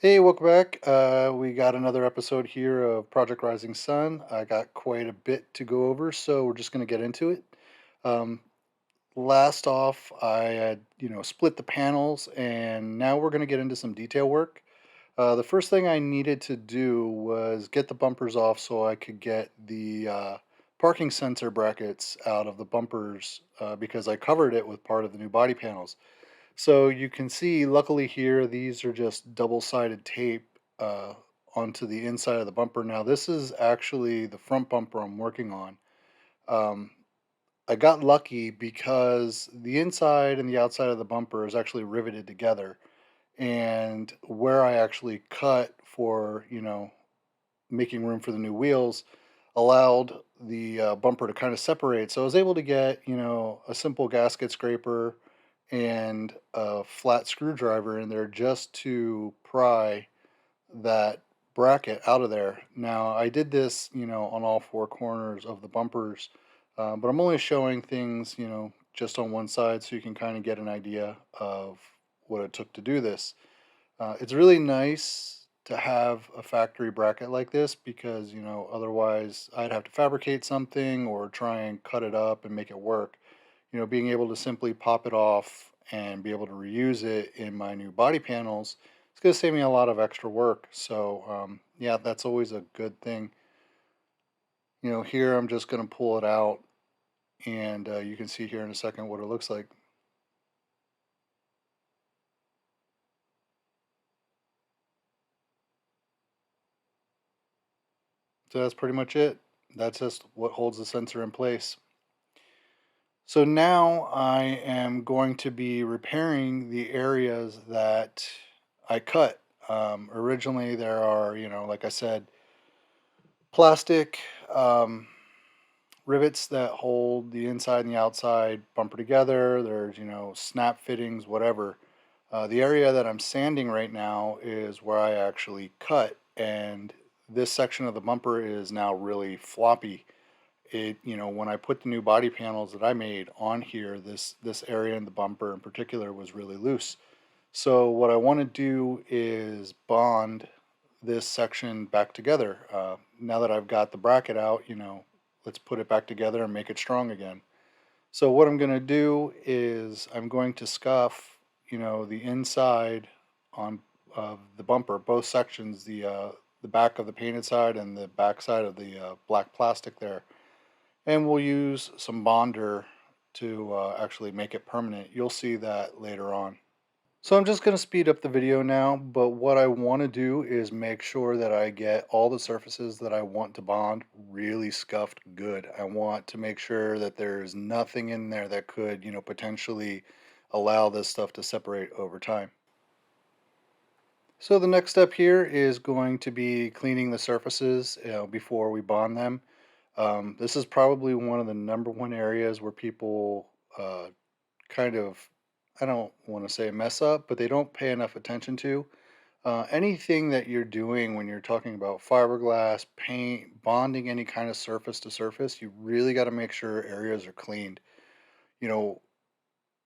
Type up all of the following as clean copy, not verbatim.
Hey, welcome back. We got another episode here of Project Rising Sun. I got quite a bit to go over, so we're just going to get into it. Um, Last off, I had, split the panels, and now we're going to get into some detail work. The first thing I needed to do was get the bumpers off so I could get the parking sensor brackets out of the bumpers because I covered it with part of the new body panels. So you can see, luckily here, these are just double-sided tape uh, onto the inside of the bumper. Now, this is actually the front bumper I'm working on. Um, I got lucky because the inside and the outside of the bumper is actually riveted together. And where I actually cut for, making room for the new wheels allowed the bumper to kind of separate. So I was able to get, a simple gasket scraper and a flat screwdriver in there just to pry that bracket out of there. Now, I did this, on all four corners of the bumpers, but I'm only showing things, just on one side so you can kind of get an idea of what it took to do this. It's really nice to have a factory bracket like this because, otherwise I'd have to fabricate something or try and cut it up and make it work. Being able to simply pop it off and be able to reuse it in my new body panels, it's going to save me a lot of extra work. So, yeah, that's always a good thing. Here I'm just going to pull it out and you can see here in a second what it looks like. So that's pretty much it. That's just what holds the sensor in place. So now I am going to be repairing the areas that I cut. Originally, there are, like I said, plastic rivets that hold the inside and the outside bumper together. There's, snap fittings, whatever. The area that I'm sanding right now is where I actually cut, and this section of the bumper is now really floppy. When I put the new body panels that I made on here, this area in the bumper in particular was really loose. So what I want to do is bond this section back together. Now that I've got the bracket out, let's put it back together and make it strong again. So what I'm going to do is I'm going to scuff, the inside on of the bumper, both sections, the back of the painted side and the back side of the black plastic there, and we'll use some bonder to actually make it permanent. You'll see that later on. So I'm just going to speed up the video now, but what I want to do is make sure that I get all the surfaces that I want to bond really scuffed good. I want to make sure that there's nothing in there that could, potentially allow this stuff to separate over time. So the next step here is going to be cleaning the surfaces, before we bond them. This is probably one of the number one areas where people kind of, I don't want to say mess up, but they don't pay enough attention to. Anything that you're doing when you're talking about fiberglass, paint, bonding any kind of surface to surface, you really got to make sure areas are cleaned. You know,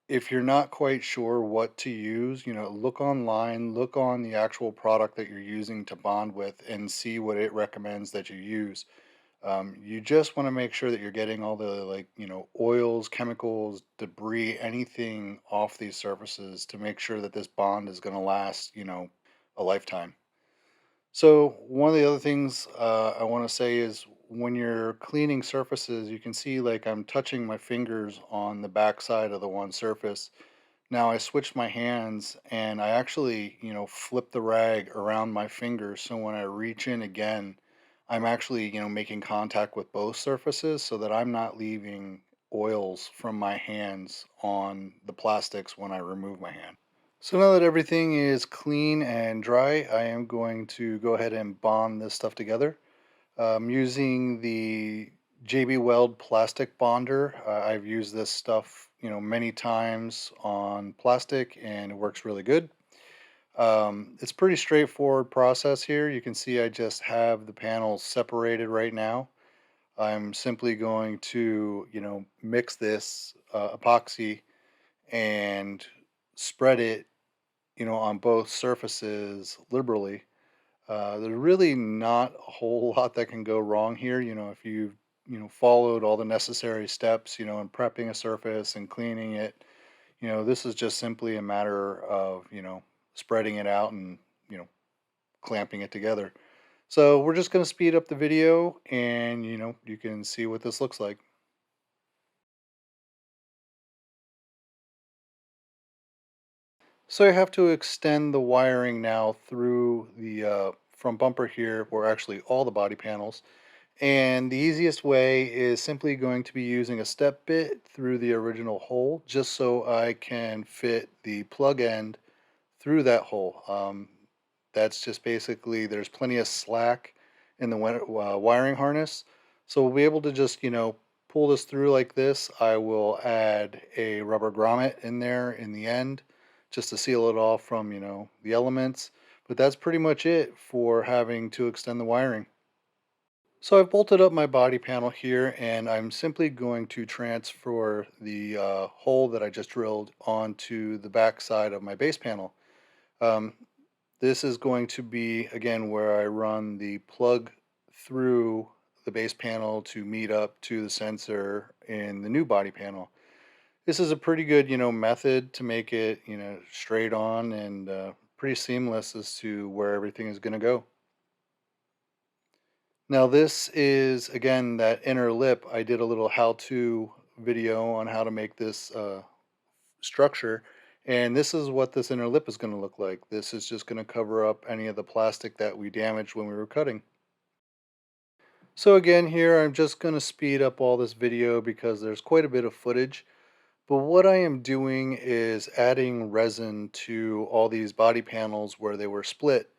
if you're not quite sure what to use, look online, look on the actual product that you're using to bond with and see what it recommends that you use. You just want to make sure that you're getting all the, like, oils, chemicals, debris, anything off these surfaces to make sure that this bond is going to last, a lifetime. So one of the other things I want to say is when you're cleaning surfaces, you can see like I'm touching my fingers on the back side of the one surface. Now I switched my hands and I actually, flip the rag around my fingers. So when I reach in again, I'm actually, making contact with both surfaces so that I'm not leaving oils from my hands on the plastics when I remove my hand. So now that everything is clean and dry, I am going to go ahead and bond this stuff together. Using the JB Weld plastic bonder. I've used this stuff, many times on plastic, and it works really good. It's pretty straightforward process here. You can see I just have the panels separated right now. I'm simply going to, mix this epoxy and spread it on both surfaces liberally. There's really not a whole lot that can go wrong here. If you've, followed all the necessary steps, in prepping a surface and cleaning it, this is just simply a matter of, spreading it out and, you know, clamping it together. So we're just going to speed up the video and, you can see what this looks like. So I have to extend the wiring now through the front bumper here, or actually all the body panels. And the easiest way is simply going to be using a step bit through the original hole, just so I can fit the plug end through that hole. That's just basically, there's plenty of slack in the wiring harness. So we'll be able to just, pull this through like this. I will add a rubber grommet in there in the end just to seal it off from, the elements. But that's pretty much it for having to extend the wiring. So I've bolted up my body panel here, and I'm simply going to transfer the hole that I just drilled onto the back side of my base panel. Um, this is going to be, again, where I run the plug through the base panel to meet up to the sensor in the new body panel. This is a pretty good, method to make it, straight on and pretty seamless as to where everything is going to go. Now this is, again, that inner lip. I did a little how-to video on how to make this structure, and this is what this inner lip is going to look like. This is just going to cover up any of the plastic that we damaged when we were cutting. So again, here I'm just going to speed up all this video because there's quite a bit of footage. But what I am doing is adding resin to all these body panels where they were split.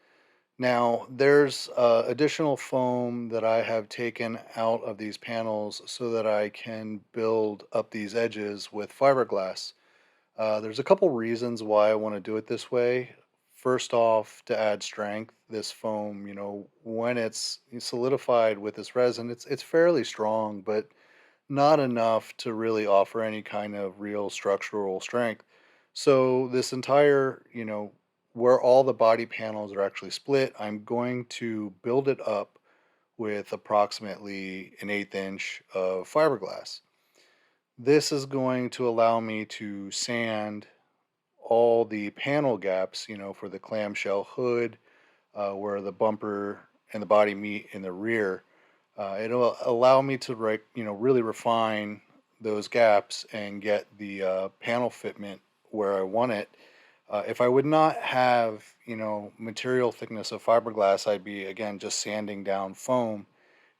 Now, there's additional foam that I have taken out of these panels so that I can build up these edges with fiberglass. There's a couple reasons why I want to do it this way. First off, to add strength, this foam, when it's solidified with this resin, it's fairly strong, but not enough to really offer any kind of real structural strength. So this entire, where all the body panels are actually split, I'm going to build it up with approximately an eighth inch of fiberglass. This is going to allow me to sand all the panel gaps, for the clamshell hood, where the bumper and the body meet in the rear. It'll allow me to really refine those gaps and get the panel fitment where I want it. If I would not have, material thickness of fiberglass, I'd be, again, just sanding down foam.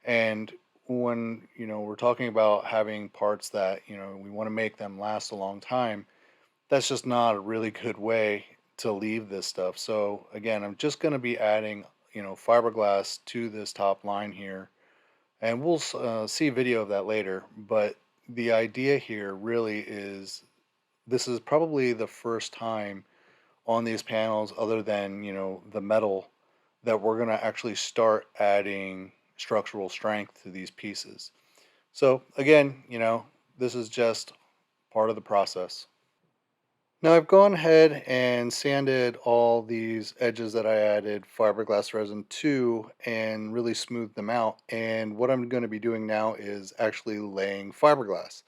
And when, we're talking about having parts that, we want to make them last a long time, that's just not a really good way to leave this stuff. So again, I'm just going to be adding, fiberglass to this top line here, and we'll see video of that later. But the idea here really is, this is probably the first time on these panels, other than, the metal, that we're going to actually start adding structural strength to these pieces. So again, this is just part of the process. Now I've gone ahead and sanded all these edges that I added fiberglass resin to and really smoothed them out. And what I'm going to be doing now is actually laying fiberglass.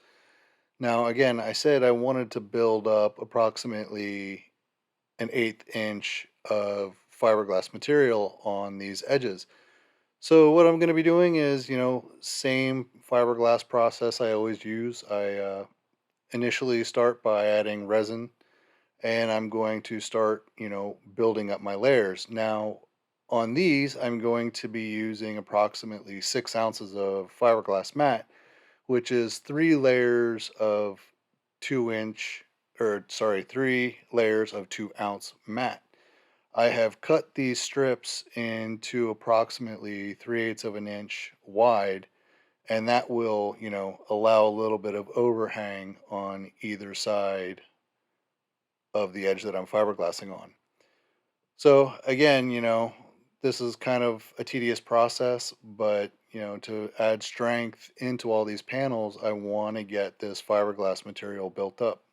Now again, I said I wanted to build up approximately an eighth inch of fiberglass material on these edges. So what I'm going to be doing is, same fiberglass process I always use. I initially start by adding resin, and I'm going to start, building up my layers. Now, on these, I'm going to be using approximately 6 ounces of fiberglass mat, which is 3 layers of 2 inch, or sorry, 3 layers of 2 ounce mat. I have cut these strips into approximately 3/8 of an inch wide, and that will, allow a little bit of overhang on either side of the edge that I'm fiberglassing on. So again, this is kind of a tedious process, but to add strength into all these panels, I want to get this fiberglass material built up.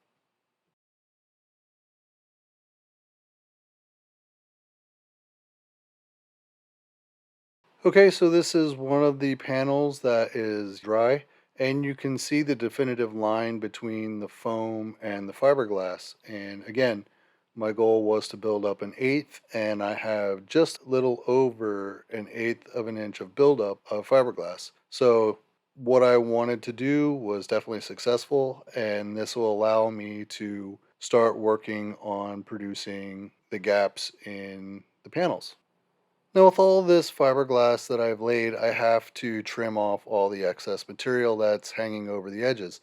Okay, so this is one of the panels that is dry, and you can see the definitive line between the foam and the fiberglass. And again, my goal was to build up an eighth, and I have just a little over an eighth of an inch of buildup of fiberglass. So what I wanted to do was definitely successful, and this will allow me to start working on producing the gaps in the panels. Now, with all this fiberglass that I've laid, I have to trim off all the excess material that's hanging over the edges.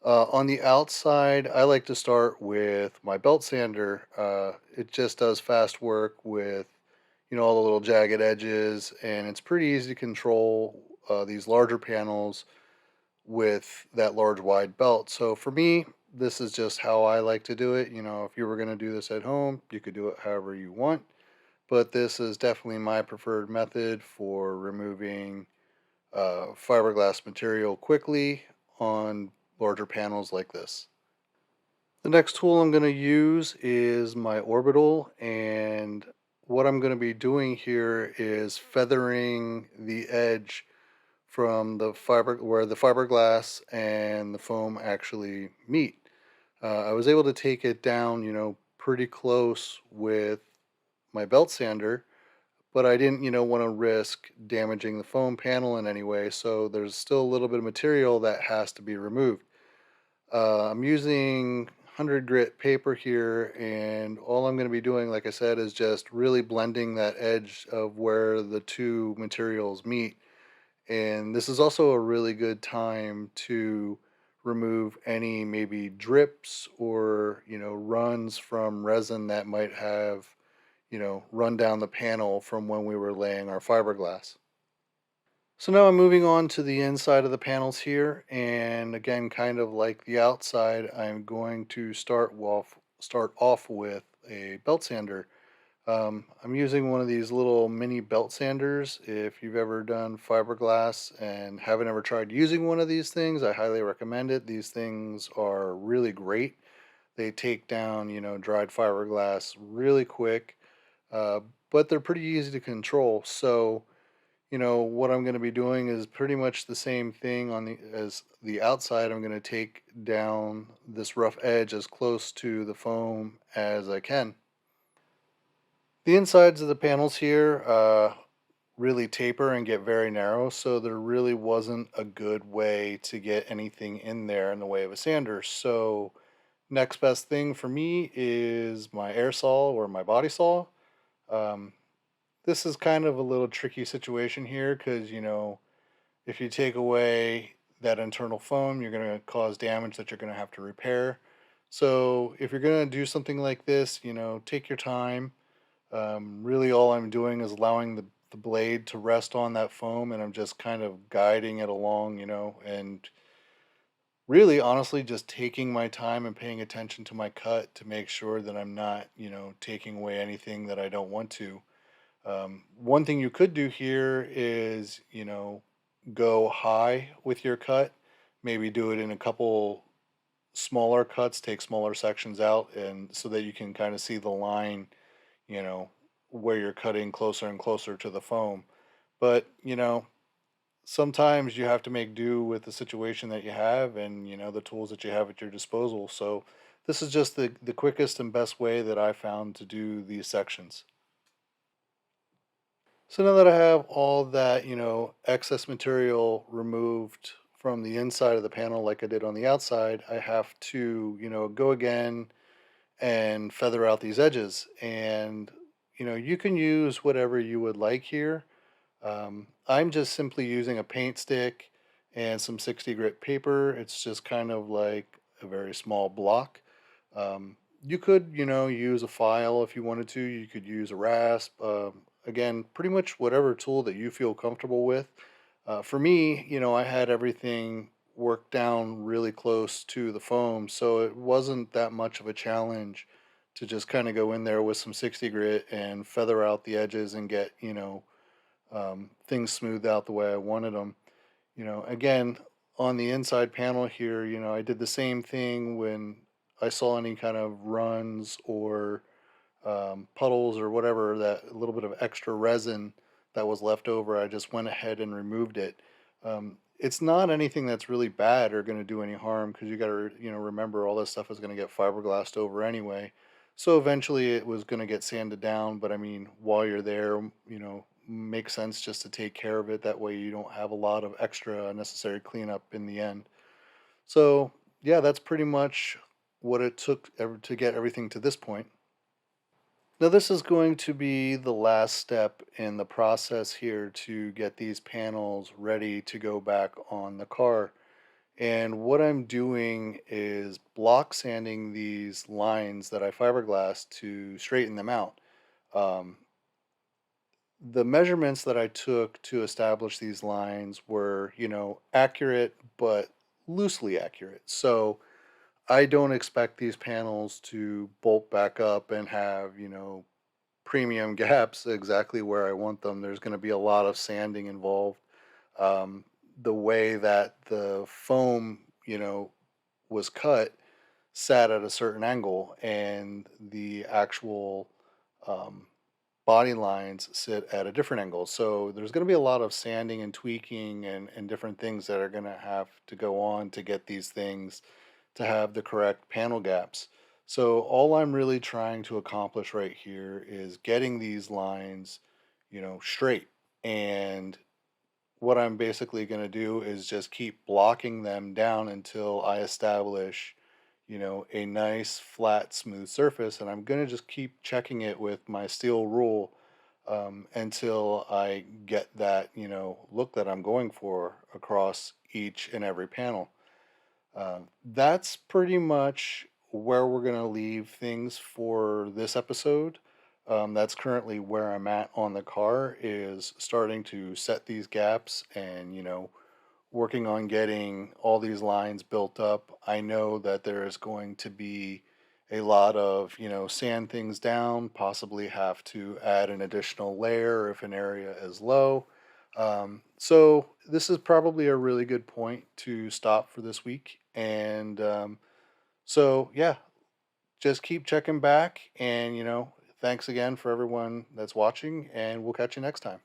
On the outside, I like to start with my belt sander. It just does fast work with, all the little jagged edges, and it's pretty easy to control these larger panels with that large wide belt. So for me, this is just how I like to do it. If you were going to do this at home, you could do it however you want, but this is definitely my preferred method for removing fiberglass material quickly on larger panels like this. The next tool I'm going to use is my orbital, and what I'm going to be doing here is feathering the edge from the fiber where the fiberglass and the foam actually meet. I was able to take it down, pretty close with my belt sander, but I didn't, want to risk damaging the foam panel in any way. So there's still a little bit of material that has to be removed. I'm using 100 grit paper here, and all I'm going to be doing, like I said, is just really blending that edge of where the two materials meet. And this is also a really good time to remove any maybe drips or, runs from resin that might have, run down the panel from when we were laying our fiberglass. So now I'm moving on to the inside of the panels here, and again, kind of like the outside, I'm going to start off with a belt sander. I'm using one of these little mini belt sanders. If you've ever done fiberglass and haven't ever tried using one of these things, I highly recommend it. These things are really great. They take down, dried fiberglass really quick, uh, but they're pretty easy to control. So, what I'm going to be doing is pretty much the same thing on the outside. I'm going to take down this rough edge as close to the foam as I can. The insides of the panels here really taper and get very narrow, so there really wasn't a good way to get anything in there in the way of a sander. So next best thing for me is my air saw or my body saw. Um, this is kind of a little tricky situation here because, if you take away that internal foam, you're going to cause damage that you're going to have to repair. So if you're going to do something like this, take your time. Really, all I'm doing is allowing the blade to rest on that foam, and I'm just kind of guiding it along, and really, honestly, just taking my time and paying attention to my cut to make sure that I'm not, taking away anything that I don't want to. One thing you could do here is, go high with your cut, maybe do it in a couple smaller cuts, take smaller sections out, and so that you can kind of see the line, you know, where you're cutting closer and closer to the foam. But, sometimes you have to make do with the situation that you have and, the tools that you have at your disposal. So this is just the quickest and best way that I found to do these sections. So now that I have all that, excess material removed from the inside of the panel like I did on the outside, I have to, go again and feather out these edges. And, you can use whatever you would like here. I'm just simply using a paint stick and some 60 grit paper. It's just kind of like a very small block. You could, use a file if you wanted to. You could use a rasp. Again, pretty much whatever tool that you feel comfortable with. For me, I had everything worked down really close to the foam, so it wasn't that much of a challenge to just kind of go in there with some 60 grit and feather out the edges and get, things smoothed out the way I wanted them. Again, on the inside panel here, I did the same thing when I saw any kind of runs or puddles or whatever, that little bit of extra resin that was left over, I just went ahead and removed it. It's not anything that's really bad or going to do any harm because you got to, remember all this stuff is going to get fiberglassed over anyway. So eventually it was going to get sanded down. But I mean, while you're there, makes sense just to take care of it. That way you don't have a lot of extra unnecessary cleanup in the end. So yeah, that's pretty much what it took to get everything to this point. Now, this is going to be the last step in the process here to get these panels ready to go back on the car. And what I'm doing is block sanding these lines that I fiberglass to straighten them out. Um, the measurements that I took to establish these lines were, accurate, but loosely accurate. So I don't expect these panels to bolt back up and have, premium gaps exactly where I want them. There's going to be a lot of sanding involved. Um, the way that the foam, was cut sat at a certain angle, and the actual um, body lines sit at a different angle. So there's going to be a lot of sanding and tweaking and different things that are going to have to go on to get these things to have the correct panel gaps. So all I'm really trying to accomplish right here is getting these lines, straight. And what I'm basically going to do is just keep blocking them down until I establish, a nice flat smooth surface. And I'm going to just keep checking it with my steel rule until I get that, look that I'm going for across each and every panel. That's pretty much where we're going to leave things for this episode. That's currently where I'm at on the car, is starting to set these gaps and, working on getting all these lines built up. I know that there is going to be a lot of, sand things down, possibly have to add an additional layer if an area is low. So this is probably a really good point to stop for this week. And so, yeah, just keep checking back. And, thanks again for everyone that's watching, and we'll catch you next time.